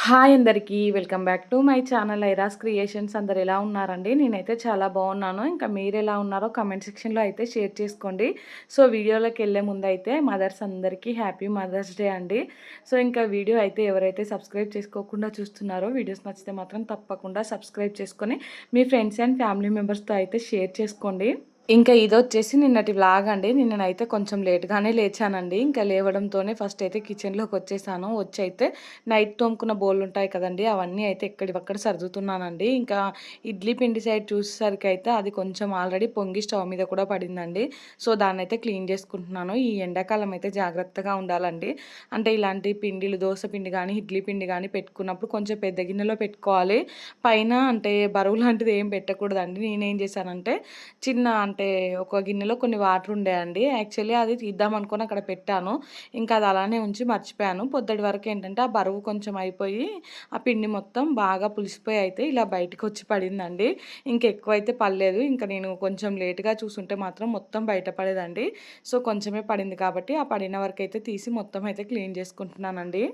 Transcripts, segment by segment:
Hi అందరికీ welcome back to my channel Iras Creations. అందరు ఎలా ఉన్నారండి? నేనైతే చాలా బాగున్నాను. ఇంకా మీరు ఎలా ఉన్నారో కామెంట్ సెక్షన్లో అయితే షేర్ చేసుకోండి. సో వీడియోలోకి వెళ్ళే ముందు అయితే మదర్స్ అందరికీ హ్యాపీ మదర్స్ డే అండి. సో ఇంకా వీడియో అయితే ఎవరైతే సబ్స్క్రైబ్ చేసుకోకుండా చూస్తున్నారో వీడియోస్ నచ్చితే మాత్రం తప్పకుండా సబ్స్క్రైబ్ చేసుకొని మీ ఫ్రెండ్స్ అండ్ ఫ్యామిలీ మెంబర్స్తో అయితే షేర్ చేసుకోండి. ఇంకా ఇదొచ్చేసి నిన్నటి వ్లాగ్ అండి. నిన్ననైతే కొంచెం లేట్‌గానే లేచానండి. ఇంకా లేవడంతోనే ఫస్ట్ అయితే కిచెన్‌లోకి వచ్చేసాను. వచ్చైతే నైట్ తోముకున్న బోళ్ళుంటాయి కదండీ! అవన్నీ అయితే ఎక్కడివక్కడ సర్దుతున్నానండి. ఇంకా ఇడ్లీ పిండి సైడ్ చూసేసరికైతే అది కొంచెం ఆల్రెడీ పొంగి స్టవ్ మీద కూడా పడిందండి. సో, దాన్నైతే క్లీన్ చేసుకుంటున్నాను. ఈ ఎండాకాలం అయితే జాగ్రత్తగా ఉండాలండి. అంటే ఇలాంటి పిండిలు దోస పిండి గానీ, ఇడ్లీ పిండి గానీ పెట్టుకున్నప్పుడు కొంచెం పెద్ద గిన్నెలో పెట్టుకోవాలి. పైన అంటే బరువు లాంటిది ఏం పెట్టకూడదండి. నేనేం చేశానంటే చిన్న అంటే ఒక గిన్నెలో కొన్ని వాటర్ ఉండేయండి. యాక్చువల్లీ అది తీద్దామనుకోని అక్కడ పెట్టాను. ఇంకా అది అలానే ఉంచి మర్చిపోయాను. పొద్దుటి వరకు ఏంటంటే ఆ బరువు కొంచెం అయిపోయి ఆ పిండి మొత్తం బాగా పులిసిపోయి అయితే ఇలా బయటకొచ్చి పడిందండి. ఇంకెక్కువైతే పడలేదు. ఇంకా నేను కొంచెం లేట్‌గా చూసుంటే మాత్రం మొత్తం బయట పడేదండి. సో, కొంచెమే పడింది కాబట్టి ఆ పడిన వరకైతే తీసి మొత్తం అయితే క్లీన్ చేసుకుంటున్నానండి.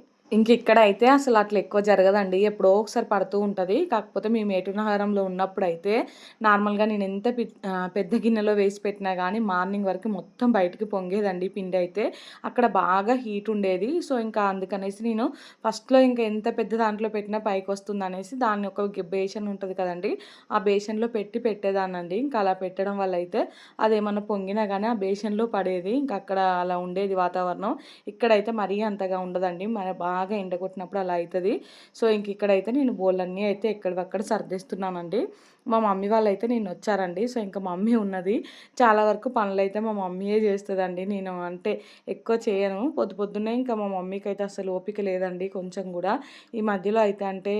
ఇక్కడైతే అసలు అట్లా ఎక్కువ జరగదండి. ఎప్పుడో ఒకసారి పడుతూ ఉంటది. కాకపోతే మేము ఏటు నగరంలో ఉన్నప్పుడైతే నార్మల్‌గా నేను ఎంత పెద్ద గిన్నెలో వేసి పెట్టినా గానీ మార్నింగ్ వరకు మొత్తం బయటికి పొంగేదండి పిండైతే. అక్కడ బాగా హీట్ ఉండేది. సో, ఇంకా అందుకనేసి నేను ఫస్ట్‌లో ఇంకా ఎంత పెద్ద దాంట్లో పెట్టినా పైకొస్తుందనేసి దాన్ని ఒక బేషన్ ఉంటది కదండీ! ఆ బేషన్‌లో పెట్టేదాన్నండి. ఇంకా అలా పెట్టడం వల్ల అయితే అదేమన్నా పొంగినా గానీ ఆ బేషన్‌లో పడేది. ఇంక అక్కడ అలా ఉండేది వాతావరణం. ఇక్కడైతే మరీ అంతగా ఉండదండి. బాగా ఎండ కొట్టినప్పుడు అలా అయితది. సో, ఇక్కడైతే నేను బోళ్ళన్నీ అయితే ఎక్కడివక్కడ సర్దేస్తున్నానండి. మా మమ్మీ వాళ్ళైతే నిన్నొచ్చారండి. సో, ఇంక మమ్మీ ఉన్నది. చాలా వరకు పనులైతే మా మమ్మీయే చేస్తదండి. నేను అంటే ఎక్కువ చేయను. పొద్దున్నే ఇంకా మా మమ్మీకైతే అసలు ఓపిక లేదండి కొంచెం గూడా. ఈ మధ్యలో అయితే అంటే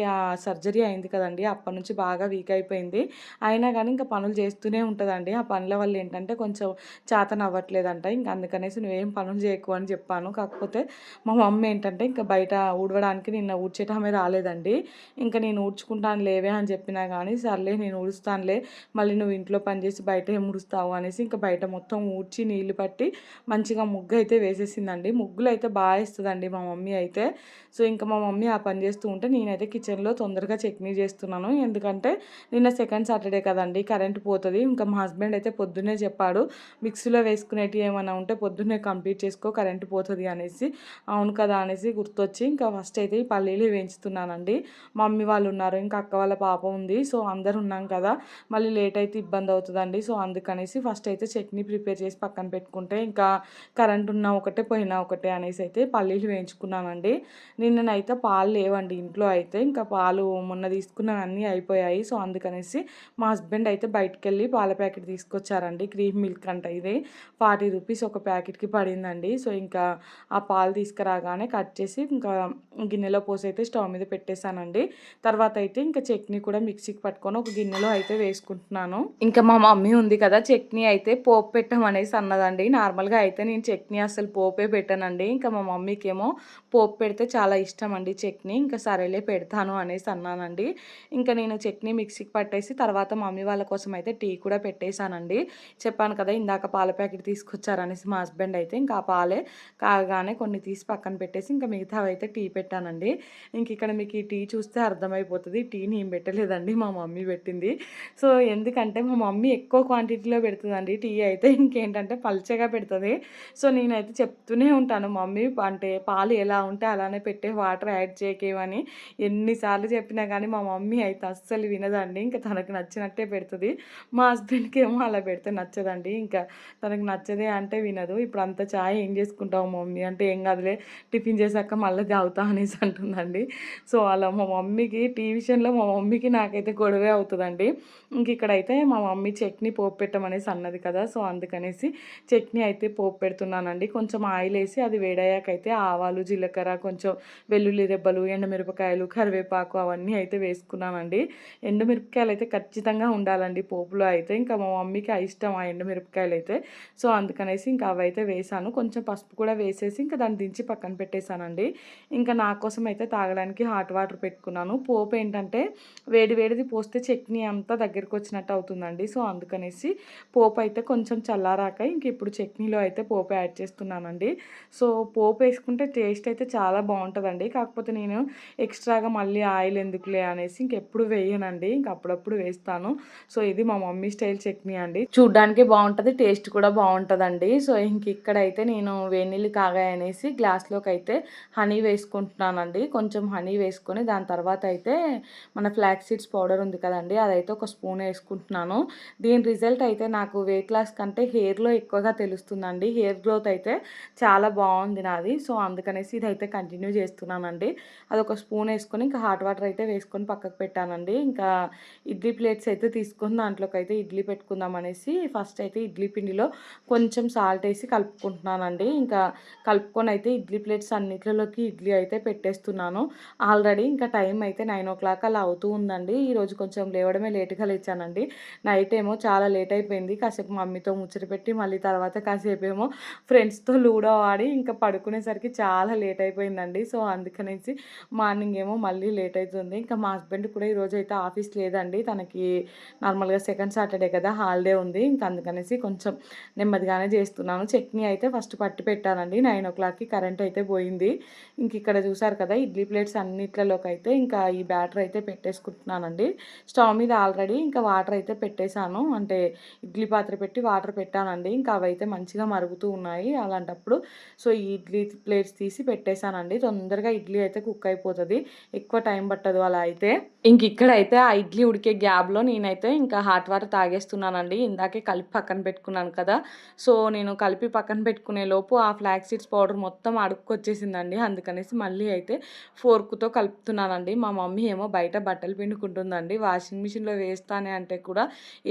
సర్జరీ అయింది కదండీ! అప్పటినుంచి బాగా వీక్ అయిపోయింది. అయినా గానీ ఇంకా పనులు చేస్తూనే ఉంటదండి. ఆ పనుల వల్ల ఏంటంటే కొంచెం చేతనవ్వట్లేదంట. ఇంక అందుకనేసి "నువ్వేం పనులు చేయకు" అని చెప్పాను. కాకపోతే మా మమ్మీ ఏంటంటే ఇంకా బయట ఊడవడానికి నిన్న ఊడ్చేటామె రాలేదండి. ఇంక నేను ఊడ్చుకుంటాను లేవే అని చెప్పినా గానీ, సర్లే నేను ఊడుస్తానులే, మళ్ళీ నువ్వు ఇంట్లో పని చేసి బయట ఏం ఊడుస్తావు అనేసి ఇంక బయట మొత్తం ఊడ్చి నీళ్లు పట్టి మంచిగా ముగ్గయితే వేసేసిందండి. ముగ్గులయితే ఏస్తదండి మా మమ్మీ అయితే. సో, ఇంక మా మమ్మీ ఆ పని చేస్తూ ఉంటే నేనైతే కిచెన్‌లో తొందరగా చట్నీ చేస్తున్నాను. ఎందుకంటే నిన్న సెకండ్ సాటర్డే కదండీ! కరెంట్ పోతది. ఇంకా మా హస్బెండ్ అయితే పొద్దున్నే చెప్పాడు, మిక్సీలో వేసుకునేటివి ఏమన్నా ఉంటే పొద్దున్నే కంప్లీట్ చేసుకో కరెంట్ పోతది అనేసి. అవును కదా అనేసి గుర్తొచ్చి ఇంకా ఫస్ట్ అయితే ఈ పల్లీలు వేయించుతున్నానండి. మమ్మీ వాళ్ళు ఉన్నారు, ఇంకా అక్క వాళ్ళ పాప ఉంది. సో, అందరు ఉన్నాం కదా! మళ్ళీ లేట్ అయితే ఇబ్బంది అవుతదండి. సో, అందుకనేసి ఫస్ట్ అయితే చట్నీ ప్రిపేర్ చేసి పక్కన పెట్టుకుంటే ఇంకా కరెంట్ ఉన్నా ఒకటే, పోయినా ఒకటే అనేసి అయితే పల్లీలు వేయించుకున్నానండి. నిన్ననైతే పాలు లేవండి ఇంట్లో అయితే. ఇంకా పాలు మొన్న తీసుకున్నవన్నీ అయిపోయాయి. సో, అందుకనేసి మా హస్బెండ్ అయితే బయటికెళ్ళి పాల ప్యాకెట్ తీసుకొచ్చారండి. క్రీమ్ మిల్క్ అంట ఇది. 40 రూపీస్ ఒక ప్యాకెట్‌కి పడిందండి. సో, ఇంకా ఆ పాలు తీసుకురాగానే కట్ చేసి ఇంకా గిన్నెలో పోసి అయితే స్టవ్ మీద పెట్టేశానండి. తర్వాత అయితే ఇంకా చట్నీ కూడా మిక్సీకి పట్టుకొని ఒక గిన్నెలో అయితే వేసుకుంటున్నాను. ఇంకా మా మమ్మీ ఉంది కదా, చట్నీ అయితే పోపు పెట్టమనేసి అన్నదండి. నార్మల్‌గా అయితే నేను చట్నీ అస్సలు పోపే పెట్టనండి. ఇంకా మా మమ్మీకేమో పోపు పెడితే చాలా ఇష్టం అండి చట్నీ. ఇంకా సరేలే పెడతాను అనేసి అన్నానండి. ఇంకా నేను చట్నీ మిక్సీకి పట్టేసి తర్వాత మమ్మీ వాళ్ళ కోసం అయితే టీ కూడా పెట్టేశానండి. చెప్పాను కదా ఇందాక పాల ప్యాకెట్ తీసుకొచ్చారనేసి మా హస్బెండ్ అయితే ఇంకా ఆ పాలే కాగానే కొన్ని తీసి పక్కన పెట్టేసి ఇంకా మిగతావైతే టీ పెట్టానండి. ఇక్కడ మీకు ఈ టీ చూస్తే అర్థమైపోతది. టీ నేను పెట్టలేదండి, మా మమ్మీ పెట్టింది. సో, ఎందుకంటే మా మమ్మీ ఎక్కువ క్వాంటిటీలో పెడుతదండి టీ అయితే. ఇంకేంటంటే పల్చగా పెడతది. సో, నేనైతే చెప్తూనే ఉంటాను, మమ్మీ అంటే పాలు ఎలా ఉంటే అలానే పెట్టే, వాటర్ యాడ్ చేయకేమని. ఎన్ని సార్లు చెప్పినా గానీ మా మమ్మీ అయితే అస్సలు వినదండి. ఇంకా తనకు నచ్చినట్టే పెడతది. మా హస్బెండ్‌కేమో అలా పెడితే నచ్చదండి. ఇంకా తనకు నచ్చదే అంటే వినదు. ఇప్పుడు అంత చాయ్ ఏం చేసుకుంటావు మమ్మీ అంటే, "ఏం కాదులే టిఫిన్ చేశాక మళ్ళీ తాగుతా" అనేసి అంటుందండి. సో, అలా మా మమ్మీకి టీ విషయంలో మా మమ్మీకి నాకైతే గొడవే అవుతదండి. ఇక్కడైతే మా మమ్మీ చట్నీ పోపు పెట్టమనేసి అన్నది కదా! సో, అందుకనేసి చట్నీ అయితే పోపు పెడుతున్నానండి. కొంచెం ఆయిలేసి అది వేడయ్యాకైతే ఆవాలు, జీలకర్ర, కొంచెం వెల్లుల్లి రెబ్బలు, ఎండుమిరపకాయలు, కరివేపాకు అవన్నీ అయితే వేసుకున్నానండి. ఎండుమిరపకాయలైతే ఖచ్చితంగా ఉండాలండి పోపులో అయితే. ఇంకా మా మమ్మీకి ఇష్టం ఆ ఎండుమిరపకాయలైతే. సో, అందుకనేసి ఇంకా అవైతే వేశాను. కొంచెం పసుపు కూడా వేసేసి ఇంకా దాన్ని దించి పక్కన పెట్టేశానండి. ఇంకా నా కోసం అయితే తాగడానికి హాట్ వాటర్ పెట్టుకున్నాను. పోపు ఏంటంటే వేడి వేడిది పోస్తే చట్నీ అంతా దగ్గరికొచ్చినట్టు అవుతుందండి. సో, అందుకనేసి పోపు అయితే కొంచెం చల్లారాక ఇప్పుడు చట్నీలో అయితే పోపు యాడ్ చేస్తున్నానండి. సో, పోపేసుకుంటే టేస్ట్ అయితే అయితే చాలా బాగుంటుందండి. కాకపోతే నేను ఎక్స్ట్రాగా మళ్ళీ ఆయిల్ ఎందుకులే అనేసి ఇంకెప్పుడు వేయనండి, ఇంక అప్పుడప్పుడు వేస్తాను. సో ఇది మా మమ్మీ స్టైల్ చట్నీ అండి. చూడ్డానికి బాగుంటుంది, టేస్ట్ కూడా బాగుంటుందండి. సో ఇంక ఇక్కడైతే నేను వేడినీళ్ళు కాగాయనేసి గ్లాస్లోకి అయితే హనీ వేసుకుంటున్నానండి. కొంచెం హనీ వేసుకొని దాని తర్వాత అయితే మన ఫ్లాక్స్ సీడ్స్ పౌడర్ ఉంది కదండి, అదైతే ఒక స్పూన్ వేసుకుంటున్నాను. దీని రిజల్ట్ అయితే నాకు వెయిట్ లాస్ కంటే హెయిర్లో ఎక్కువగా తెలుస్తుందండి. హెయిర్ గ్రోత్ అయితే చాలా బాగుంది నాది. సో అందుకనేసి ఇదైతే కంటిన్యూ చేస్తున్నానండి. అదొక స్పూన్ వేసుకొని ఇంకా హాట్ వాటర్ అయితే వేసుకొని పక్కకు పెట్టానండి. ఇంకా ఇడ్లీ ప్లేట్స్ అయితే తీసుకొని దాంట్లోకి అయితే ఇడ్లీ పెట్టుకుందాం అనేసి ఫస్ట్ అయితే ఇడ్లీ పిండిలో కొంచెం సాల్ట్ వేసి కలుపుకుంటున్నానండి. ఇంకా కలుపుకొని అయితే ఇడ్లీ ప్లేట్స్ అన్నిట్లలోకి ఇడ్లీ అయితే పెట్టేస్తున్నాను. ఆల్రెడీ ఇంకా టైం అయితే 9:00 అలా అవుతూ ఉందండి. ఈరోజు కొంచెం లేవడమే లేట్గా లేచానండి. నైట్ ఏమో చాలా లేట్ అయిపోయింది. కాసేపు మమ్మీతో ముచ్చట పెట్టి మళ్ళీ తర్వాత కాసేపు ఏమో ఫ్రెండ్స్తో లూడో ఆడి ఇంకా పడుకునేసరికి చాలా లేట్ అయిపోయిందండి. సో అందుకనేసి మార్నింగ్ ఏమో మళ్ళీ లేట్ అవుతుంది. ఇంకా మా హస్బెండ్ కూడా ఈరోజు అయితే ఆఫీస్ లేదండి, తనకి నార్మల్గా సెకండ్ సాటర్డే కదా హాలిడే ఉంది. ఇంకా అందుకనేసి కొంచెం నెమ్మదిగానే చేస్తున్నాను. చట్నీ అయితే ఫస్ట్ పట్టి పెట్టానండి. 9:00కి కరెంట్ అయితే పోయింది. ఇంక ఇక్కడ చూసారు కదా ఇడ్లీ ప్లేట్స్ అన్నిట్లలోకి అయితే ఇంకా ఈ బ్యాటర్ అయితే పెట్టేసుకుంటున్నానండి. స్టవ్ మీద ఆల్రెడీ ఇంకా వాటర్ అయితే పెట్టేశాను, అంటే ఇడ్లీ పాత్ర పెట్టి వాటర్ పెట్టానండి. ఇంకా అవైతే మంచిగా మరుగుతూ ఉన్నాయి అలాంటప్పుడు. సో ఈ ఇడ్లీ ప్లేట్స్ తీసి పెట్టేశానండి. తొందరగా ఇడ్లీ అయితే కుక్ అయిపోతుంది, ఎక్కువ టైం పట్టదు అలా అయితే. ఇంక ఇక్కడైతే ఆ ఇడ్లీ ఉడికే గ్యాప్లో నేనైతే ఇంకా హాట్ వాటర్ తాగేస్తున్నానండి. ఇందాకే కలిపి పక్కన పెట్టుకున్నాను కదా, సో నేను కలిపి పక్కన పెట్టుకునే లోపు ఆ ఫ్లాక్స్ సీడ్స్ పౌడర్ మొత్తం అడుక్కొచ్చేసిందండి. అందుకనేసి మళ్ళీ అయితే ఫోర్క్తో కలుపుతున్నానండి. మా మమ్మీ ఏమో బయట బట్టలు పిండుకుంటుందండి. వాషింగ్ మిషన్లో వేస్తానే అంటే కూడా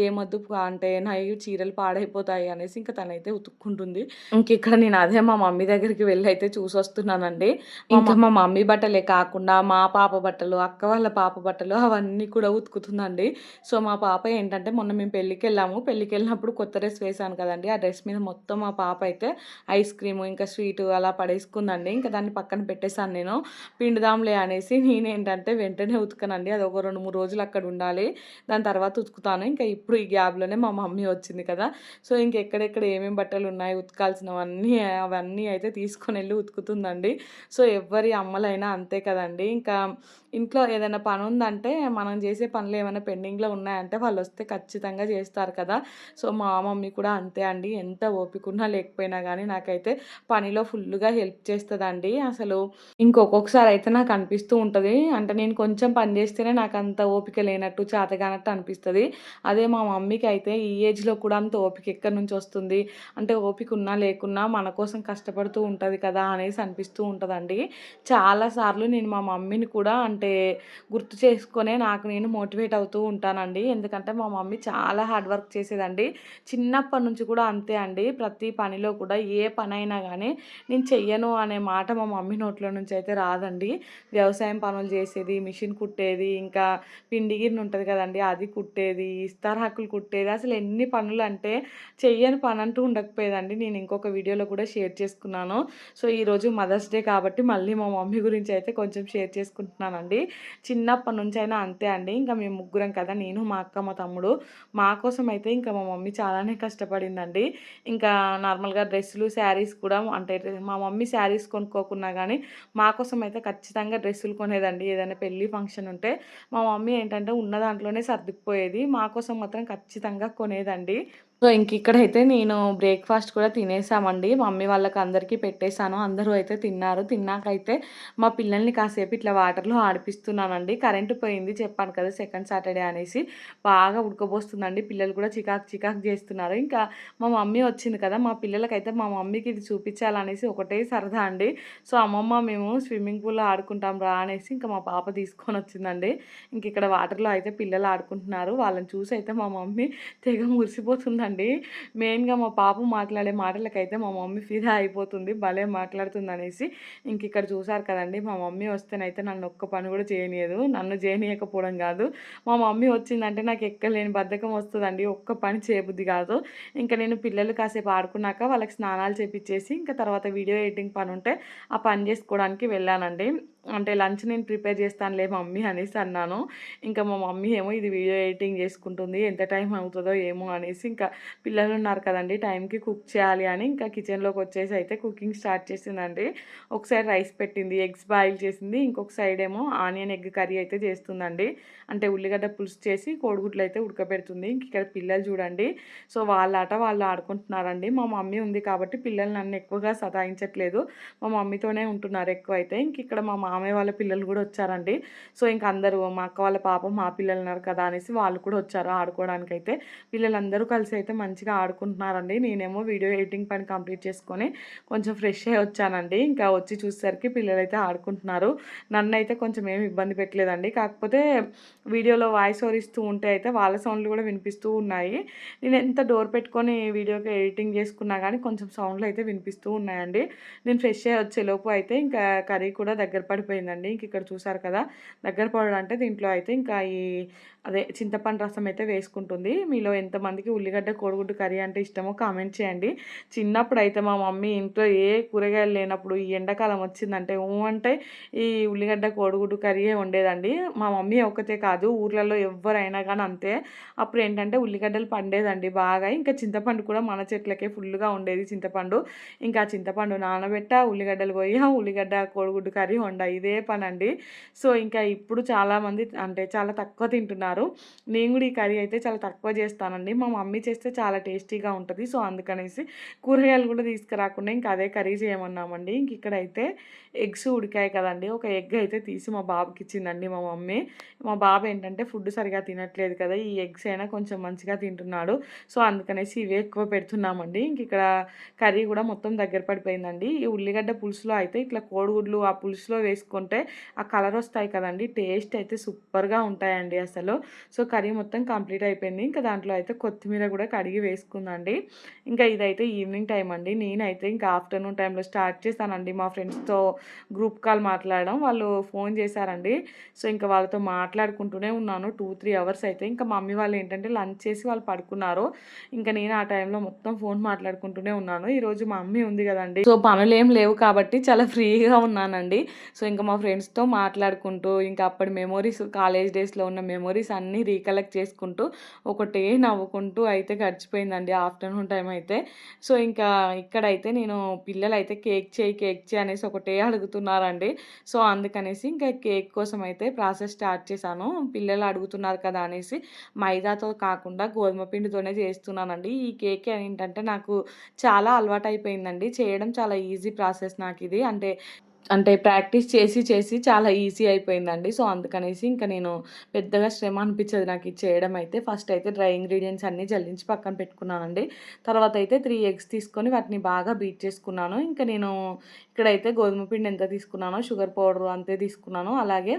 ఏమొద్దు, అంటే నైట్ చీరలు పాడైపోతాయి అనేసి ఇంకా తనైతే ఉతుక్కుంటుంది. ఇంక ఇక్కడ నేను అదే మా మమ్మీ దగ్గరికి వెళ్ళి అయితే చూసి వస్తున్నానండి. ఇంకా మా మమ్మీ బట్టలే కాకుండా మా పాప బట్టలు, అక్క వాళ్ళ పాప బట్టలు అవన్నీ కూడా ఉతుకుతుందండి. సో మా పాప ఏంటంటే మొన్న మేము పెళ్ళికి వెళ్ళినప్పుడు కొత్త డ్రెస్ వేసాను కదండి, ఆ డ్రెస్ మీద మొత్తం మా పాప అయితే ఐస్ క్రీము ఇంకా స్వీటు అలా పడేసుకుందండి. ఇంకా దాన్ని పక్కన పెట్టేశాను నేను. పిండుదాంలే అనేసి నేనేంటంటే వెంటనే ఉతకనండి, అది ఒక 2-3 రోజులు అక్కడ ఉండాలి, దాని తర్వాత ఉతుకుతాను. ఇంకా ఇప్పుడు ఈ గ్యాప్లోనే మా మమ్మీ వచ్చింది కదా, సో ఇంకెక్కడెక్కడ ఏమేమి బట్టలు ఉన్నాయి ఉతకాల్సినవన్నీ అవన్నీ అయితే తీసుకొని వెళ్ళి ఉతుకుతుందండి. సో ఎవరి అమ్మలైనా అంతే కదండి. ఇంకా ఇంట్లో ఏదైనా పని ఉందంటే మనం చేసే పనులు ఏమైనా పెండింగ్లో ఉన్నాయంటే వాళ్ళు వస్తే ఖచ్చితంగా చేస్తారు కదా. సో మా మమ్మీ కూడా అంతే అండి, ఎంత ఓపిక ఉన్నా లేకపోయినా కానీ నాకైతే పనిలో ఫుల్గా హెల్ప్ చేస్తుందండి. అసలు ఇంకొకసారి అయితే నాకు అనిపిస్తూ ఉంటుంది, అంటే నేను కొంచెం పని చేస్తేనే నాకు అంత ఓపిక లేనట్టు చేతగానట్టు అనిపిస్తుంది. అదే మా మమ్మీకి అయితే ఈ ఏజ్లో కూడా అంత ఓపిక ఎక్కడి నుంచి వస్తుంది, అంటే ఓపిక ఉన్నా లేకున్నా మన కోసం కష్టపడుతూ ఉంటుంది కదా అనేసి అనిపిస్తూ ఉంటుందండి. చాలాసార్లు నేను మా మమ్మీని కూడా అంటే గుర్తు చేసుకొనే నాకు నేను మోటివేట్ అవుతూ ఉంటానండి. ఎందుకంటే మా మమ్మీ చాలా హార్డ్ వర్క్ చేసేదండి. చిన్నప్పటి నుంచి కూడా అంతే అండి. ప్రతి పనిలో కూడా ఏ పనైనా కానీ నేను చెయ్యను అనే మాట మా మమ్మీ నోట్లో నుంచి అయితే రాదండి. వ్యవసాయం పనులు చేసేది, మిషన్ కుట్టేది, ఇంకా పిండి గిన్నె ఉంటుంది కదండి అది కుట్టేది, ఇస్తారాకులు కుట్టేది, అసలు ఎన్ని పనులు అంటే చెయ్యని పని అంటూ ఉండకపోయేదండి. నేను ఇంకొక వీడియోలో కూడా షేర్ చేసుకున్నాను. సో ఈరోజు మదర్స్ డే కాబట్టి మళ్ళీ మా మమ్మీ గురించి అయితే కొంచెం షేర్ చేసుకుంటున్నానండి. చిన్నప్పటి నుంచి అయినా అంతే అండి. ఇంకా మేము ముగ్గురం కదా, నేను మా అక్క మా తమ్ముడు, మా కోసం అయితే ఇంకా మా మమ్మీ చాలానే కష్టపడిందండి. ఇంకా నార్మల్గా డ్రెస్సులు శారీస్ కూడా, అంటే మా మమ్మీ శారీస్ కొనుక్కోకున్నా కానీ మా కోసం అయితే ఖచ్చితంగా డ్రెస్సులు కొనేదండి. ఏదైనా పెళ్ళి ఫంక్షన్ ఉంటే మా మమ్మీ ఏంటంటే ఉన్న దాంట్లోనే సర్దుకుపోయేది, మా కోసం మాత్రం ఖచ్చితంగా కొనేదండి. సో ఇంక ఇక్కడైతే నేను బ్రేక్ఫాస్ట్ కూడా తినేసామండి. మమ్మీ వాళ్ళకి అందరికీ పెట్టేశాను, అందరూ అయితే తిన్నారు. తిన్నాకైతే మా పిల్లల్ని కాసేపు ఇట్లా వాటర్లో ఆడిపిస్తున్నానండి. కరెంటు పోయింది చెప్పాను కదా, సెకండ్ సాటర్డే అనేసి బాగా ఉడకబోస్తుందండి. పిల్లలు కూడా చికాకు చికాకు చేస్తున్నారు. ఇంకా మా మమ్మీ వచ్చింది కదా, మా పిల్లలకైతే మా మమ్మీకి ఇది చూపించాలనేసి ఒకటే సరదా అండి. సో అమ్మమ్మ మేము స్విమ్మింగ్ పూల్లో ఆడుకుంటాం రా అనేసి ఇంకా మా పాప తీసుకొని వచ్చిందండి. ఇంక ఇక్కడ వాటర్లో అయితే పిల్లలు ఆడుకుంటున్నారు. వాళ్ళని చూసి అయితే మా మమ్మీ తెగ మురిసిపోతుందండి. మెయిన్గా మా పాప మాట్లాడే మాటలకైతే మా మమ్మీ ఫిదా అయిపోతుంది, భలే మాట్లాడుతుంది అనేసి. ఇంక ఇక్కడ చూసారు కదండి, మా మమ్మీ వస్తేనైతే నన్ను ఒక్క పని కూడా చేయనీయదు. నన్ను చేయనీయకపోవడం కాదు, మా మమ్మీ వచ్చిందంటే నాకు ఎక్కలేని బద్ధకం వస్తుందండి, ఒక్క పని చేయబుద్ధి కాదు. ఇంకా నేను పిల్లలు కాసేపు ఆడుకున్నాక వాళ్ళకి స్నానాలు చేపించేసి ఇంకా తర్వాత వీడియో ఎడిటింగ్ పని ఉంటే ఆ పని చేసుకోవడానికి వెళ్ళానండి. అంటే లంచ్ నేను ప్రిపేర్ చేస్తానులే మమ్మీ అనేసి అన్నాను. ఇంకా మా మమ్మీ ఏమో ఇది వీడియో ఎడిటింగ్ చేసుకుంటుంది. ఎంత టైం అవుతుందో ఏమో అనేసి ఇంకా పిల్లలు ఉన్నారు కదండీ టైంకి కుక్ చేయాలి అని ఇంకా కిచెన్‌లోకి వచ్చేసి అయితే కుకింగ్ స్టార్ట్ చేసిందండి. ఒక సైడ్ రైస్ పెట్టింది, ఎగ్స్ బాయిల్ చేసింది. ఇంకొక సైడ్ ఏమో ఆనియన్ ఎగ్ కర్రీ అయితే చేస్తుందండి. అంటే ఉల్లిగడ్డ పులుసు చేసి కోడిగుడ్లు అయితే ఉడకబెడుతుంది. ఇంక ఇక్కడ పిల్లలు చూడండి. సో వాళ్ళ ఆట వాళ్ళు ఆడుకుంటున్నారండి. మా మమ్మీ ఉంది కాబట్టి పిల్లలు నన్ను ఎక్కువగా సతాయించట్లేదు. మా మమ్మీతోనే ఉంటున్నారు ఎక్కువైతే. ఇంక ఇక్కడ మా మామయ్య వాళ్ళ పిల్లలు కూడా వచ్చారండి. సో ఇంక అందరూ మా అక్క వాళ్ళ పాప మా పిల్లలు ఉన్నారు కదా అనేసి వాళ్ళు కూడా వచ్చారు ఆడుకోవడానికైతే. పిల్లలందరూ కలిసి అయితే మంచిగా ఆడుకుంటున్నారండి. నేనేమో వీడియో ఎడిటింగ్ పని కంప్లీట్ చేసుకొని కొంచెం ఫ్రెష్ అయ్యి వచ్చానండి. ఇంకా వచ్చి చూసేసరికి పిల్లలైతే ఆడుకుంటున్నారు. నన్నైతే కొంచెం ఏమి ఇబ్బంది పెట్టలేదండి. కాకపోతే వీడియోలో వాయిస్ ఓవర్ ఇస్తూ ఉంటే అయితే వాళ్ళ సౌండ్లు కూడా వినిపిస్తూ ఉన్నాయి. నేను ఎంత డోర్ పెట్టుకొని వీడియోకి ఎడిటింగ్ చేసుకున్నా కానీ కొంచెం సౌండ్లు అయితే వినిపిస్తూ ఉన్నాయండి. నేను ఫ్రెష్ అయ్యి వచ్చేలోపు అయితే ఇంకా కర్రీ కూడా దగ్గర పడిపోయిందండి. ఇంక ఇక్కడ చూసారు కదా దగ్గర పడడం అంటే దీంట్లో అయితే ఇంకా అదే చింతపండు రసం అయితే వేసుకుంటుంది. మీలో ఎంతమందికి ఉల్లిగడ్డ కోడిగుడ్డు కర్రీ అంటే ఇష్టమో కామెంట్ చేయండి. చిన్నప్పుడు అయితే మా మమ్మీ ఇంట్లో ఏ కూరగాయలు లేనప్పుడు ఈ ఎండాకాలం వచ్చిందంటే అంటే ఈ ఉల్లిగడ్డ కోడిగుడ్డు కర్రీయే వండేదండి. మా మమ్మీ ఒక్కతే కాదు ఊర్లలో ఎవ్వరైనా కానీ అంతే. అప్పుడు ఏంటంటే ఉల్లిగడ్డలు పండేదండి బాగా. ఇంకా చింతపండు కూడా మన చెట్లకే ఫుల్‌గా ఉండేది చింతపండు. ఇంకా చింతపండు నానబెట్టా, ఉల్లిగడ్డలు కొయ్యా, ఉల్లిగడ్డ కోడిగుడ్డు కర్రీ వండా ఇదే పనండి. సో ఇంకా ఇప్పుడు చాలామంది అంటే చాలా తక్కువ తింటున్నారు. నేను కూడా ఈ కర్రీ అయితే చాలా తక్కువ చేస్తానండి. మా మమ్మీ చేస్తే చాలా టేస్టీగా ఉంటది. సో అందుకనేసి కూరగాయలు కూడా తీసుకురాకుండా ఇంకా అదే కర్రీ చేయమన్నామండి. ఇంక ఇక్కడైతే ఎగ్స్ ఉడికాయి కదండీ! ఒక ఎగ్ అయితే తీసి మా బాబుకి ఇచ్చిందండి మా మమ్మీ. మా బాబు ఏంటంటే ఫుడ్ సరిగ్గా తినట్లేదు కదా! ఈ ఎగ్స్ అయినా కొంచెం మంచిగా తింటున్నాడు. సో అందుకనేసి ఇవే ఎక్కువ పెడుతున్నామండి. ఇంక ఇక్కడ కర్రీ కూడా మొత్తం దగ్గర పడిపోయిందండి. ఈ ఉల్లిగడ్డ పులుసులో అయితే ఇట్లా కోడిగుడ్లు ఆ పులుసులో వేసుకుంటే ఆ కలర్ వస్తాయి కదండీ! టేస్ట్ అయితే సూపర్‌గా ఉంటాయండి అసలు. సో కర్రీ మొత్తం కంప్లీట్ అయిపోయింది. ఇంకా దాంట్లో అయితే కొత్తిమీర కూడా కడిగి వేసుకుందండి. ఇంకా ఇదైతే ఈవినింగ్ టైం అండి. నేనైతే ఇంకా ఆఫ్టర్‌నూన్ టైంలో స్టార్ట్ చేశానండి మా ఫ్రెండ్స్‌తో గ్రూప్ కాల్ మాట్లాడడం. వాళ్ళు ఫోన్ చేశారండి. సో ఇంకా వాళ్ళతో మాట్లాడుకుంటూనే ఉన్నాను. 2, 3 అవర్స్ అయితే. ఇంకా మమ్మీ వాళ్ళు ఏంటంటే లంచ్ చేసి వాళ్ళు పడుకున్నారు. ఇంకా నేను ఆ టైంలో మొత్తం ఫోన్ మాట్లాడుకుంటూనే ఉన్నాను. ఈరోజు మా మమ్మీ ఉంది కదండీ! సో పనులేం లేవు కాబట్టి చాలా ఫ్రీగా ఉన్నానండి. సో ఇంకా మా ఫ్రెండ్స్‌తో మాట్లాడుకుంటూ ఇంకా అప్పటి మెమోరీస్ కాలేజ్ డేస్‌లో ఉన్న మెమోరీస్ అన్నీ రీకలెక్ట్ చేసుకుంటూ ఒకటే నవ్వుకుంటూ అయితే గడిచిపోయిందండి ఆఫ్టర్‌నూన్ టైం అయితే. సో ఇంకా ఇక్కడైతే నేను పిల్లలైతే కేక్ చేయి, కేక్ చేయి అనేసి ఒకటే అడుగుతున్నారండి. సో అందుకనేసి ఇంకా కేక్ కోసం అయితే ప్రాసెస్ స్టార్ట్ చేశాను. పిల్లలు అడుగుతున్నారు కదా అనేసి మైదాతో కాకుండా గోధుమ పిండితోనే చేస్తున్నానండి. ఈ కేక్ ఏంటంటే నాకు చాలా అలవాటయిపోయిందండి. చేయడం చాలా ఈజీ ప్రాసెస్ నాకిది. అంటే ప్రాక్టీస్ చేసి చేసి చాలా ఈజీ అయిపోయిందండి. సో అందుకనేసి ఇంక నేను పెద్దగా శ్రమ అనిపించదు నాకు ఇది చేయడం అయితే. ఫస్ట్ అయితే డ్రై ఇంగ్రీడియెంట్స్ అన్నీ జల్లించి పక్కన పెట్టుకున్నానండి. తర్వాత అయితే 3 ఎగ్స్ తీసుకొని వాటిని బాగా బీట్ చేసుకున్నాను. ఇంక నేను ఇక్కడైతే గోధుమ పిండి ఎంత తీసుకున్నానో షుగర్ పౌడర్ అంతే తీసుకున్నాను. అలాగే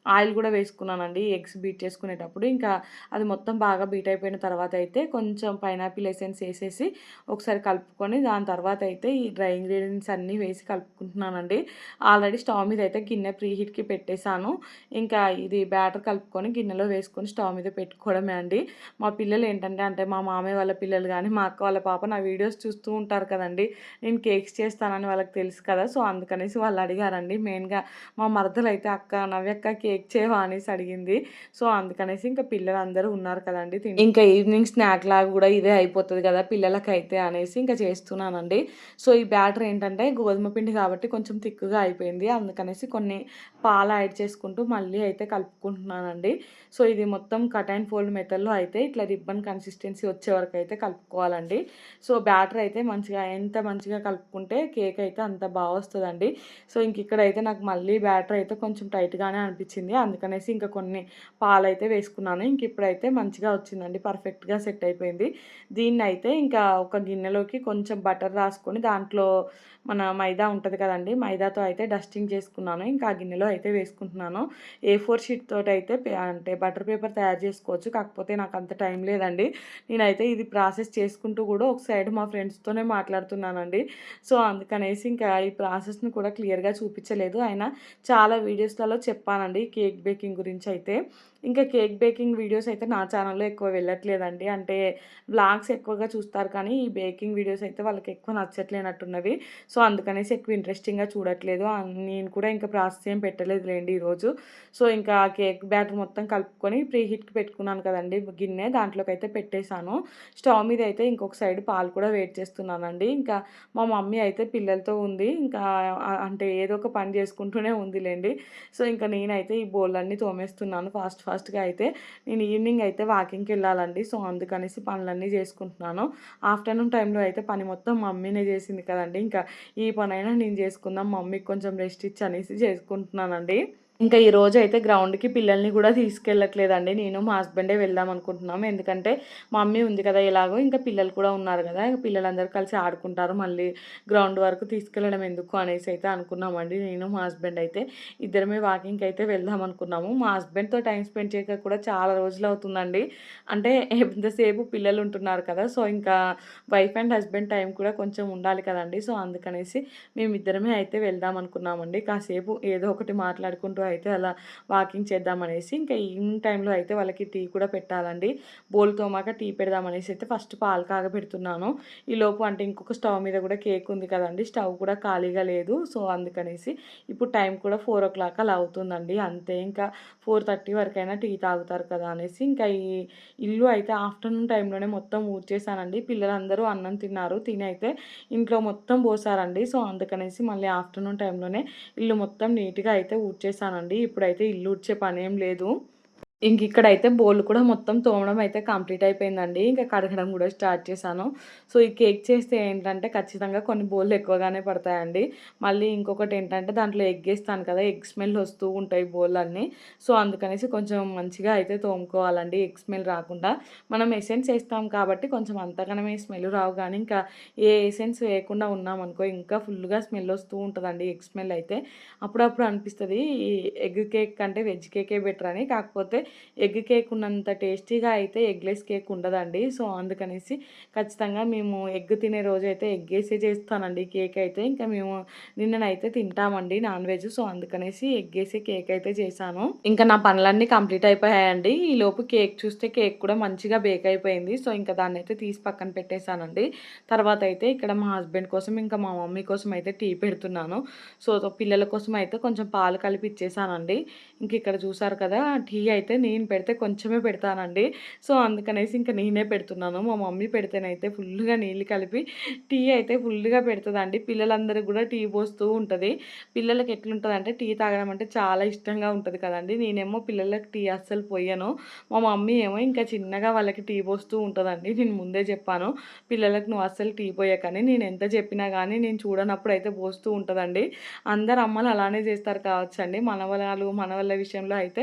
ఆయిల్ కూడా వేసుకున్నానండి ఎగ్స్ బీట్ చేసుకునేటప్పుడు. ఇంకా అది మొత్తం బాగా బీట్ అయిపోయిన తర్వాత అయితే కొంచెం పైనాపిల్ ఎసెన్స్ ఏసేసి ఒకసారి కలుపుకొని దాని తర్వాత అయితే ఈ డ్రై ఇంగ్రీడియెంట్స్ అన్నీ వేసి కలుపుకుంటున్నానండి. ఆల్రెడీ స్టవ్ మీద అయితే గిన్నె ప్రీ హీట్‌కి పెట్టేశాను. ఇంకా ఇది బ్యాటర్ కలుపుకొని గిన్నెలో వేసుకొని స్టవ్ మీద పెట్టుకోవడమే అండి. మా పిల్లలు ఏంటంటే అంటే మా మామయ్య వాళ్ళ పిల్లలు గానీ, మా అక్క వాళ్ళ పాప నా వీడియోస్ చూస్తూ ఉంటారు కదండీ! నేను కేక్స్ చేస్తానని వాళ్ళకి తెలుసు కదా! సో అందుకనేసి వాళ్ళు అడిగారండి. మెయిన్‌గా మా మరదలైతే "అక్క నవ్యక్క కేక్ చేయవా?" అనేసి అడిగింది. సో అందుకనేసి ఇంకా పిల్లలందరూ ఉన్నారు కదండీ! ఇంకా ఈవినింగ్ స్నాక్ లాగా గూడా ఇదే అయిపోతది కదా పిల్లలకైతే అనేసి ఇంకా చేస్తున్నానండి. సో ఈ బ్యాటర్ ఏంటంటే గోధుమ పిండి కాబట్టి కొంచెం థిక్‌గా అయిపోయింది. అందుకనేసి కొన్ని పాలు యాడ్ చేసుకుంటూ మళ్ళీ అయితే కలుపుకుంటున్నానండి. సో ఇది మొత్తం కట్ అండ్ ఫోల్డ్ మెథడ్‌లో అయితే ఇట్లా రిబ్బన్ కన్సిస్టెన్సీ వచ్చే వరకు అయితే కలుపుకోవాలండి. సో బ్యాటర్ అయితే ఎంత మంచిగా కలుపుకుంటే కేక్ అయితే అంత బాగా వస్తదండి. సో ఇక్కడైతే నాకు మళ్ళీ బ్యాటర్ అయితే కొంచెం టైట్‌గానే అనిపించింది. అందుకనేసి ఇంకా కొన్ని పాలైతే వేసుకున్నాను. ఇప్పుడైతే మంచిగా వచ్చిందండి. పర్ఫెక్ట్‌గా సెట్ అయిపోయింది. దీన్నైతే ఇంకా ఒక గిన్నెలోకి కొంచెం బటర్ రాసుకొని దాంట్లో మన మైదా ఉంటది కదండీ! మైదాతో అయితే డస్టింగ్ చేసుకున్నాను. ఇంకా ఆ గిన్నెలో అయితే వేసుకుంటున్నాను. A4 షీట్ తోటైతే అంటే బటర్ పేపర్ తయారు చేసుకోవచ్చు. కాకపోతే నాకు అంత టైం లేదండి. నేనైతే ఇది ప్రాసెస్ చేసుకుంటూ కూడా ఒక సైడ్ మా ఫ్రెండ్స్‌తోనే మాట్లాడుతున్నానండి. సో అందుకనేసి ఇంకా ఈ ప్రాసెస్‌ని కూడా క్లియర్‌గా చూపించలేదు. అయినా చాలా వీడియోస్‌లలో చెప్పానండి. కేక్ బేకింగ్ గురించి అయితే. ఇంకా కేక్ బేకింగ్ వీడియోస్ అయితే నా ఛానల్‌లో ఎక్కువ వెళ్ళట్లేదండి. అంటే వ్లాగ్స్ ఎక్కువగా చూస్తారు కానీ ఈ బేకింగ్ వీడియోస్ అయితే వాళ్ళకి ఎక్కువ నచ్చట్లేనట్టున్నవి. సో, అందుకనేసి ఎక్కువ ఇంట్రెస్టింగ్‌గా చూడట్లేదు. నేను కూడా ఇంకా ప్రాసెస్ ఏం పెట్టలేదులెండి ఈరోజు. సో, ఇంకా కేక్ బ్యాటర్ మొత్తం కలుపుకొని ప్రీ హీట్‌కి పెట్టుకున్నాను కదండీ గిన్నె, దాంట్లోకైతే పెట్టేసాను. స్టవ్ మీద అయితే ఇంకొక సైడ్ పాలు కూడా వేడి చేస్తున్నానండి. ఇంకా మా మమ్మీ అయితే పిల్లలతో ఉంది. ఇంకా అంటే ఏదో ఒక పని చేసుకుంటూనే ఉందిలెండి. సో, ఇంకా నేనైతే ఈ బోళ్ళన్నీ తోమేస్తున్నాను ఫాస్ట్‌గా అయితే. నేను ఈవినింగ్ అయితే వాకింగ్‌కెళ్ళాలండి. సో, అందుకనేసి పనులన్నీ చేసుకుంటున్నాను. ఆఫ్టర్‌నూన్ టైంలో అయితే పని మొత్తం మమ్మీనే చేసింది కదండీ! ఇంకా ఈ పనైనా నేను చేసుకుందాం, మమ్మీకి కొంచెం రెస్ట్ ఇచ్చి అనేసి చేసుకుంటున్నానండి. ఇంకా ఈరోజైతే గ్రౌండ్‌కి పిల్లల్ని కూడా తీసుకెళ్ళట్లేదండి. నేను, మా హస్బెండే వెళ్దాం అనుకుంటున్నాం. ఎందుకంటే మమ్మీ ఉంది కదా ఎలాగో, ఇంకా పిల్లలు కూడా ఉన్నారు కదా! పిల్లలందరూ కలిసి ఆడుకుంటారు. మళ్ళీ గ్రౌండ్ వరకు తీసుకెళ్ళడం ఎందుకు అనేసి అయితే అనుకున్నామండి. నేను, మా హస్బెండ్ అయితే ఇద్దరమే వాకింగ్‌కి అయితే వెళ్దాం అనుకున్నాము. మా హస్బెండ్‌తో టైమ్ స్పెండ్ చేయక కూడా చాలా రోజులవుతుందండి. అంటే ఎంతసేపు పిల్లలు ఉంటున్నారు కదా! సో, ఇంకా వైఫ్ అండ్ హస్బెండ్ టైం కూడా కొంచెం ఉండాలి కదండీ! సో, అందుకనేసి మేమిద్దరమే అయితే వెళ్దాం అనుకున్నామండి. కాసేపు ఏదో ఒకటి మాట్లాడుకుంటూ అయితే అలా వాకింగ్ చేద్దామనేసి. ఇంకా ఈవినింగ్ టైంలో అయితే వాళ్ళకి టీ కూడా పెట్టాలండి. బోల్ తోమాక టీ పెడదామనేసి అయితే ఫస్ట్ పాలు కాగబెడుతున్నాను. ఈలోపు అంటే ఇంకొక స్టవ్ మీద కూడా కేక్ ఉంది కదండీ! స్టవ్ కూడా ఖాళీగా లేదు. సో, అందుకనేసి ఇప్పుడు టైం కూడా 4:00 అలా అవుతుందండి. అంతే ఇంకా 4:30 వరకైనా టీ తాగుతారు కదా అనేసి ఇంకా ఈ ఇల్లు అయితే ఆఫ్టర్‌నూన్ టైంలోనే మొత్తం ఊడ్చేసానండి. పిల్లలందరూ అన్నం తిన్నారు. తిని అయితే ఇంట్లో మొత్తం పోసారండి. సో, అందుకనేసి మళ్ళీ ఆఫ్టర్‌నూన్ టైంలోనే ఇల్లు మొత్తం నీట్‌గా అయితే ఊడ్చేసానండి. ఇప్పుడైతే ఇల్లు ఊడ్చే పనేం లేదు. ఇక్కడైతే బోళ్ళు కూడా మొత్తం తోమడం అయితే కంప్లీట్ అయిపోయిందండి. ఇంకా కడగడం కూడా స్టార్ట్ చేశాను. సో, ఈ కేక్ చేస్తే ఏంటంటే ఖచ్చితంగా కొన్ని బోళ్ళు ఎక్కువగానే పడతాయండి. మళ్ళీ ఇంకొకటేంటంటే దాంట్లో ఎగ్గేస్తాను కదా! ఎగ్ స్మెల్ వస్తూ ఉంటాయి బోళ్ళన్నీ. సో, అందుకనేసి కొంచెం మంచిగా అయితే తోముకోవాలండి ఎగ్ స్మెల్ రాకుండా. మనం ఎసెన్స్ ఏస్తాం కాబట్టి కొంచెం అంతగనమే స్మెల్ రావు గానీ, ఇంకా ఏ ఎసెన్స్ వేయకుండా ఉన్నామనుకో ఇంకా ఫుల్‌గా స్మెల్ వస్తూ ఉంటదండి ఎగ్ స్మెల్ అయితే. అప్పుడప్పుడు అనిపిస్తది ఈ ఎగ్ కేక్ కంటే వెజ్ కేకే బెటర్ అని. కాకపోతే ఎగ్ కేక్ ఉన్నంత టేస్టీగా అయితే ఎగ్‌లెస్ కేక్ ఉండదండి. సో, అందుకనేసి ఖచ్చితంగా మేము ఎగ్ తినే రోజైతే ఎగ్గేసే చేస్తానండి కేక్ అయితే. ఇంకా మేము నిన్ననైతే తింటామండి నాన్ వెజ్. సో, అందుకనేసి ఎగ్గేసి కేక్ అయితే చేశాను. ఇంకా నా పనులన్నీ కంప్లీట్ అయిపోయాయండి. ఈలోపు కేక్ చూస్తే కేక్ కూడా మంచిగా బేక్ అయిపోయింది. సో, ఇంకా దాన్నైతే తీసి పక్కన పెట్టేసానండి. తర్వాత అయితే ఇక్కడ మా హస్బెండ్ కోసం, ఇంకా మా మమ్మీ కోసం అయితే టీ పెడుతున్నాను. సో, పిల్లల కోసం అయితే కొంచెం పాలు కలిపి ఇచ్చేసానండి. ఇక్కడ చూసారు కదా! టీ అయితే నేను పెడితే కొంచెమే పెడతానండి. సో, అందుకనేసి ఇంక నేనే పెడుతున్నాను. మా మమ్మీ పెడితేనైతే ఫుల్లుగా నీళ్ళు కలిపి టీ అయితే ఫుల్లుగా పెడతదండి. పిల్లలందరికి గూడా టీ పోస్తూ ఉంటది. పిల్లలకి ఎట్లుంటదంటే టీ తాగడం అంటే చాలా ఇష్టంగా ఉంటది కదండీ! నేనేమో పిల్లలకి టీ అస్సలు పొయ్యను. మా మమ్మీ ఏమో ఇంకా చిన్నగా వాళ్ళకి టీ పోస్తూ ఉంటదండి. నేను ముందే చెప్పాను. పిల్లలకి నువ్వు అస్సలు టీ పోయకని. నేను ఎంత చెప్పినా గానీ నేను చూడనప్పుడు అయితే పోస్తూ ఉంటదండి. అందరు అమ్మలు అలానే చేస్తారు కావచ్చండి. మనవరాలు, మనవళ్ళ విషయంలో అయితే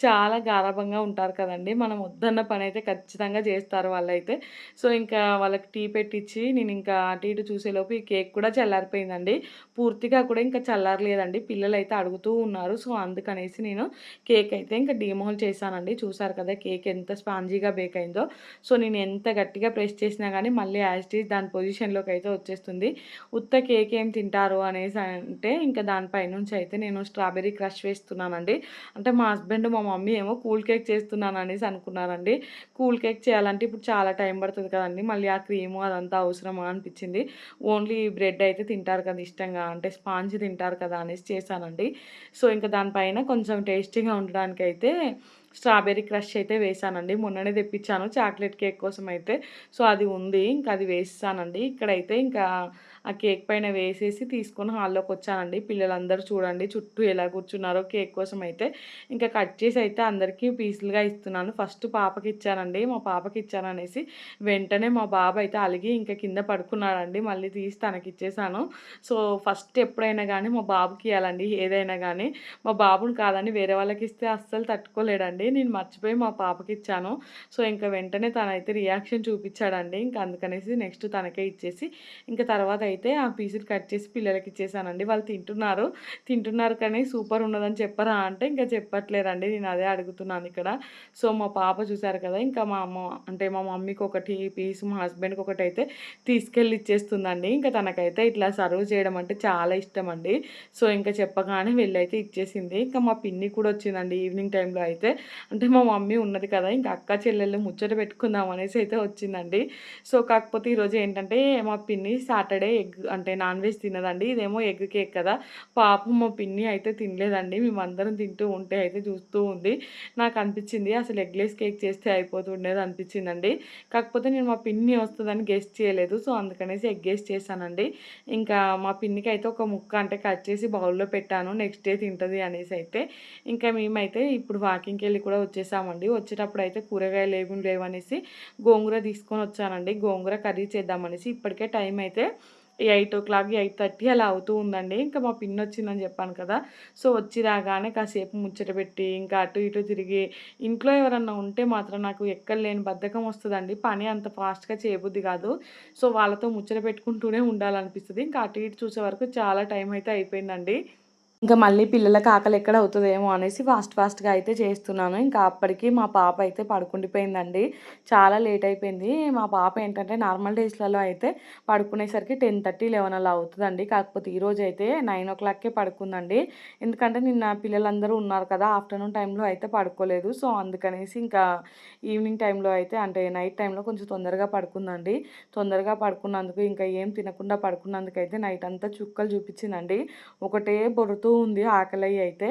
చాలా గారాబంగా ఉంటారు కదండీ! మనం వద్దన్న పనైతే ఖచ్చితంగా జేస్తారు వాళ్ళైతే. సో, ఇంకా వాళ్ళకి టీ పెట్టిచ్చి నేనింకా అటు ఇటు చూసేలోపు ఈ కేక్ కూడా చల్లారిపోయిందండి. పూర్తిగా కూడా ఇంకా చల్లారలేదండి. పిల్లలైతే అడుగుతూ ఉన్నారు. సో, అందుకనేసి నేను కేక్ అయితే ఇంకా డీమోల్ చేశానండి. చూసారు కదా! కేక్ ఎంత స్పాంజీగా బేక్ అయిందో. సో, నేను ఎంత గట్టిగా ప్రెస్ చేసినా గానీ మళ్ళీ యాజ్ ఇట్ ఈజ్ దాని పొజిషన్‌లోకైతే వచ్చేస్తుంది. ఉత్త కేక్ ఏం తింటారు అనేసి అంటే ఇంకా దాని పైనుంచి అయితే నేను స్ట్రాబెర్రీ క్రష్ వేస్తున్నానండి. అంటే మా హస్బెండ్, మా మమ్మీ ఏమో కూల్ కేక్ చేస్తున్నాను అనేసి అనుకున్నారండి. కూల్ కేక్ చేయాలంటే ఇప్పుడు చాలా టైం పడతది కదండీ! మళ్ళీ ఆ క్రీము అదంతా అవసరమా అనిపించింది. ఓన్లీ బ్రెడ్ అయితే తింటారు కదా ఇష్టంగా. అంటే స్పాంజ్ తింటారు కదా అనేసి చేశానండి. సో, ఇంక దానిపైన కొంచెం టేస్టీగా ఉండడానికైతే స్ట్రాబెర్రీ క్రష్ అయితే వేశానండి. మొన్ననే తెప్పించాను చాక్లెట్ కేక్ కోసం అయితే. సో, అది ఉంది. ఇంకా అది వేసేసానండి. ఇక్కడైతే ఇంకా ఆ కేక్ పైన వేసేసి తీసుకొని హాల్లోకొచ్చానండి. పిల్లలందరూ చూడండి చుట్టూ ఎలా కూర్చున్నారో కేక్ కోసం అయితే. ఇంకా కట్ చేసి అయితే అందరికీ పీసులుగా ఇస్తున్నాను. ఫస్ట్ పాపకిచ్చానండి. మా పాపకిచ్చాననేసి వెంటనే మా బాబు అయితే అలిగి ఇంకా కింద పడుకున్నాడండి. మళ్ళీ తీసి తనకిచ్చేసాను. సో, ఫస్ట్ ఎప్పుడైనా గానీ మా బాబుకి ఇయ్యాలండి ఏదైనా గానీ. మా బాబుని కాదని వేరే వాళ్ళకిస్తే అస్సలు తట్టుకోలేడండి. నేను మర్చిపోయి మా పాపకిచ్చాను. సో, ఇంక వెంటనే తనైతే రియాక్షన్ చూపిచ్చాడండి. ఇంక అందుకనేసి నెక్స్ట్ తనకే ఇచ్చేసి, ఇంక తర్వాత అయితే ఆ పీసులు కట్ చేసి పిల్లలకి ఇచ్చేసానండి. వాళ్ళు తింటున్నారు కానీ సూపర్ ఉన్నదని చెప్పరా అంటే ఇంకా చెప్పట్లేరండి. నేను అదే అడుగుతున్నాను ఇక్కడ. సో, మా పాప చూసారు కదా! ఇంకా మా అమ్మ అంటే మా మమ్మీకి ఒకటి పీస్, మా హస్బెండ్‌కి ఒకటైతే తీసుకెళ్ళి ఇచ్చేస్తుందండి. ఇంకా తనకైతే ఇట్లా సర్వ్ చేయడం అంటే చాలా ఇష్టమండి. సో, ఇంక చెప్పగానే వెళ్ళైతే ఇచ్చేసింది. ఇంకా మా పిన్ని కూడా వచ్చిందండి ఈవినింగ్ టైంలో అయితే. అంటే మా మమ్మీ ఉన్నది కదా! ఇంకా అక్క చెల్లెళ్ళు ముచ్చట పెట్టుకుందాం అనేసి అయితే వచ్చిందండి. సో, కాకపోతే ఈరోజు ఏంటంటే మా పిన్ని సాటర్డే ఎగ్ అంటే నాన్ వెజ్ తినదండి. ఇదేమో ఎగ్ కేక్ కదా! పాపం మా పిన్ని అయితే తినలేదండి. మేమందరం తింటూ ఉంటే అయితే చూస్తూ ఉంది. నాకనిపిచ్చింది అసలు ఎగ్‌లెస్ కేక్ చేస్తే అయిపోతుండేది అనిపిచ్చిందండి. కాకపోతే నేను మా పిన్ని వస్తదని గెస్ చేయలేదు. సో, అందుకనేసి ఎగ్గేసి చేశానండి. ఇంకా మా పిన్నికైతే ఒక ముక్క అంటే కట్ చేసి బౌల్‌లో పెట్టాను. నెక్స్ట్ డే తింటది అనేసైతే. ఇంకా మేమైతే ఇప్పుడు వాకింగ్‌కెళ్ళి కూడా వచ్చేసామండి. వచ్చేటప్పుడైతే కూరగాయలు ఏమి లేవనేసి గోంగూర తీసుకొనొచ్చానండి. గోంగూర కర్రీ చేద్దామనేసి. ఇప్పటికే టైం అయితే 8:00, 8:30 అలా అవుతూ ఉందండి. ఇంకా మా పిన్నొచ్చిందని చెప్పాను కదా! సో, వచ్చి రాగానే కాసేపు ముచ్చట పెట్టి, ఇంకా అటు ఇటు తిరిగి ఇంట్లో ఎవరన్నా ఉంటే మాత్రం నాకు ఎక్కడలేని బద్ధకం వస్తదండి. పని అంత ఫాస్ట్‌గా చేయబుద్ధి కాదు. సో, వాళ్ళతో ముచ్చట పెట్టుకుంటూనే ఉండాలనిపిస్తది. ఇంకా అటు ఇటు చూసే వరకు చాలా టైం అయితే అయిపోయిందండి. ఇంకా మళ్ళీ పిల్లలకి ఆకలెక్కడ అవుతదేమో అనేసి ఫాస్ట్‌గా అయితే చేస్తున్నాను. ఇంకా అప్పటికి మా పాప అయితే పడుకుండిపోయిందండి. చాలా లేట్ అయిపోయింది. మా పాప ఏంటంటే నార్మల్ డేస్‌లలో అయితే పడుకునేసరికి 10:30, 11 అలా అవుతదండి. కాకపోతే ఈరోజైతే 9:00కే పడుకుందండి. ఎందుకంటే నిన్న పిల్లలందరూ ఉన్నారు కదా! ఆఫ్టర్‌నూన్ టైంలో అయితే పడుకోలేదు. సో, అందుకనేసి ఇంకా ఈవినింగ్ టైంలో అయితే అంటే నైట్ టైంలో కొంచెం తొందరగా పడుకుందండి. తొందరగా పడుకున్నందుకు ఇంకా ఏం తినకుండా పడుకున్నందుకైతే నైట్ అంతా చుక్కలు చూపించిందండి. ఒకటే బొరుతూ ఉంది ఆకలయ్యి అయితే.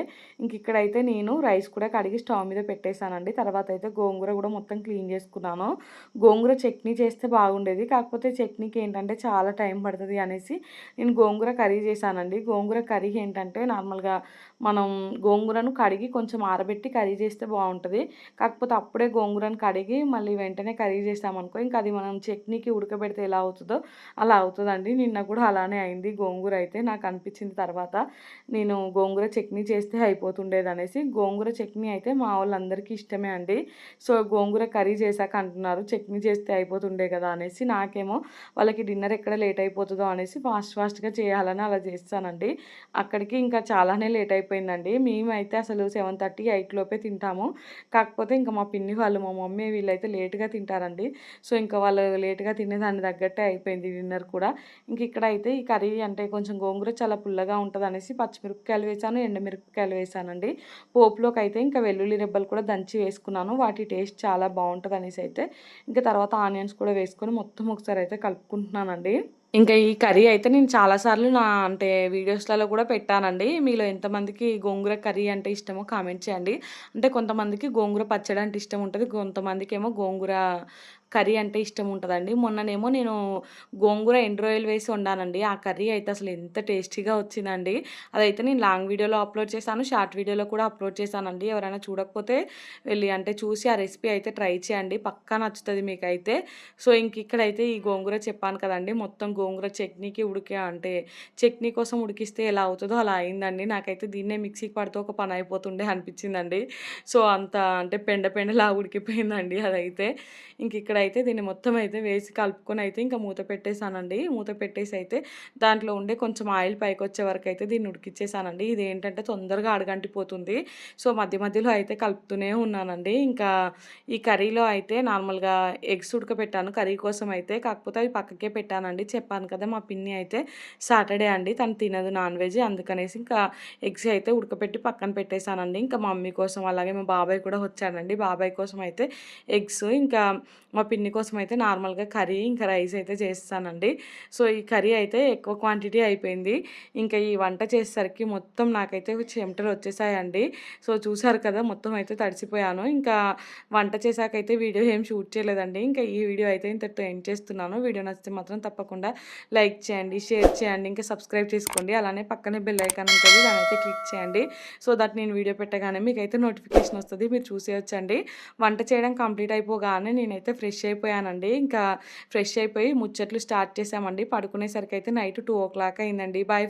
ఇక్కడైతే నేను రైస్ కూడా కడిగి స్టవ్ మీద పెట్టేసానండి. తర్వాత అయితే గోంగూర కూడా మొత్తం క్లీన్ చేసుకున్నాను. గోంగూర చట్నీ చేస్తే బాగుండేది. కాకపోతే చట్నీకి ఏంటంటే చాలా టైం పడతది అనేసి నేను గోంగూర కర్రీ చేశానండి. గోంగూర కర్రీ ఏంటంటే నార్మల్‌గా మనం గోంగూరను కడిగి కొంచెం ఆరబెట్టి కర్రీ చేస్తే బావుంటది. కాకపోతే అప్పుడే గోంగూరను కడిగి మళ్ళీ వెంటనే కర్రీ చేసామనుకో ఇంకా అది మనం చట్నీకి ఉడకబెడితే ఎలా అవుతదో అలా అవుతదండి. నిన్న కూడా అలానే అయింది గోంగూర అయితే. నాకనిపించింది తర్వాత నేను గోంగూర చట్నీ చేస్తే అయిపోతుండేదనేసి. గోంగూర చట్నీ అయితే మా వాళ్ళందరికీ ఇష్టమే అండి. సో, గోంగూర కర్రీ చేశాక అంటున్నారు చట్నీ చేస్తే అయిపోతుండే కదా అనేసి. నాకేమో వాళ్ళకి డిన్నర్ ఎక్కడ లేట్ అయిపోతదో అనేసి ఫాస్ట్‌గా చేయాలని అలా చేస్తానండి. అక్కడికి ఇంకా చాలానే లేట్ అయిపోయిందండి. మేమైతే అసలు 7:30, 8 లోపే తింటాము. కాకపోతే ఇంకా మా పిన్ని వాళ్ళు, మా మమ్మీ వీళ్ళైతే లేట్‌గా తింటారండి. సో, ఇంకా వాళ్ళు లేట్‌గా తినేదాన్ని తగ్గట్టే అయిపోయింది డిన్నర్ కూడా. ఇక్కడైతే ఈ కర్రీ అంటే కొంచెం గోంగూర చాలా పుల్లగా ఉంటదనేసి పచ్చిమిరపకాయలు వేశాను, ఎండుమిరపకాయలు వేశానండి. పోపులోకైతే ఇంకా వెల్లుల్లి రెబ్బలు కూడా దంచి వేసుకున్నాను. వాటి టేస్ట్ చాలా బావుంటదనేసి అయితే ఇంకా తర్వాత ఆనియన్స్ కూడా వేసుకొని మొత్తం ఒకసారి అయితే కలుపుకుంటున్నానండి. ఇంకా ఈ కర్రీ అయితే నేను చాలా సార్లు నా అంటే వీడియోస్‌లలో కూడా పెట్టానండి. మీలో ఎంతమందికి గోంగూర కర్రీ అంటే ఇష్టమో కామెంట్ చేయండి. అంటే కొంతమందికి గోంగూర పచ్చడి అంటే ఇష్టం ఉంటది. కొంతమందికేమో గోంగూర కర్రీ అంటే ఇష్టం ఉంటదండి. మొన్ననేమో నేను గోంగూర ఎండు రొయ్యలు వేసి వండానండి. ఆ కర్రీ అయితే అసలు ఎంత టేస్టీగా వచ్చిందండి. అదైతే నేను లాంగ్ వీడియోలో అప్లోడ్ చేశాను. షార్ట్ వీడియోలో కూడా అప్లోడ్ చేశానండి. ఎవరైనా చూడకపోతే వెళ్ళి అంటే చూసి ఆ రెసిపీ అయితే ట్రై చేయండి. పక్కా నచ్చుతది మీకైతే. సో, ఇక్కడైతే ఈ గోంగూర చెప్పాను కదండీ! మొత్తం గోంగూర చట్నీకి అంటే చట్నీ కోసం ఉడికిస్తే ఎలా అవుతదో అలా అయిందండి. నాకైతే దీన్నే మిక్సీకి పడితే ఒక పని అయిపోతుండే అనిపించిందండి. సో, అంత అంటే పెండలా ఉడికిపోయిందండి అదైతే. ఇక్కడైతే దీన్ని మొత్తం అయితే వేసి కలుపుకొని అయితే ఇంకా మూత పెట్టేసానండి. మూత పెట్టేసి అయితే దాంట్లో ఉండే కొంచెం ఆయిల్ పైకొచ్చే వరకైతే దీన్ని ఉడికిచ్చేసానండి. ఇదేంటంటే తొందరగా అడుగంటిపోతుంది. సో, మధ్యలో అయితే కలుపుతూనే ఉన్నానండి. ఇంకా ఈ కర్రీలో అయితే నార్మల్‌గా ఎగ్స్ ఉడకబెట్టాను కర్రీ కోసం అయితే. కాకపోతే అవి పక్కకే పెట్టానండి. చెప్పాను కదా! మా పిన్ని అయితే సాటర్డే అండి తను తినదు నాన్ వెజ్. అందుకనేసి ఇంకా ఎగ్స్ అయితే ఉడకపెట్టి పక్కన పెట్టేసానండి. ఇంకా మా మమ్మీ కోసం అలాగే మా బాబాయ్ కూడా వచ్చాడండి. బాబాయ్ కోసం అయితే ఎగ్స్ ఇంకా మా పిన్ని కోసం అయితే నార్మల్‌గా కర్రీ ఇంకా రైస్ అయితే చేసేసానండి. సో, ఈ కర్రీ అయితే ఎక్కువ క్వాంటిటీ అయిపోయింది. ఇంకా ఈ వంట చేసేసరికి మొత్తం నాకైతే చెమటలు వచ్చేసాయండి. సో, చూసారు కదా! మొత్తం అయితే తడిసిపోయాను. ఇంకా వంట చేశాకైతే వీడియో ఏం షూట్ చేయలేదండి. ఇంకా ఈ వీడియో అయితే ఇంతటితో ఎండ్ చేస్తున్నాను. వీడియో నచ్చితే మాత్రం తప్పకుండా లైక్ చేయండి, షేర్ చేయండి, ఇంకా సబ్స్క్రైబ్ చేసుకోండి. అలానే పక్కనే బెల్ ఐకాన్ ఉంటది. దాన్నైతే క్లిక్ చేయండి. సో దట్ నేను వీడియో పెట్టగానే మీకైతే నోటిఫికేషన్ వస్తది. మీరు చూసేయొచ్చండి. వంట చేయడం కంప్లీట్ అయిపోగానే నేనైతే ఫ్రెష్ అయిపోయానండి. ఇంకా ఫ్రెష్ అయిపోయి ముచ్చట్లు స్టార్ట్ చేశామండి. పడుకునేసరికి అయితే నైట్ 2:00 అయిందండి. బాయ్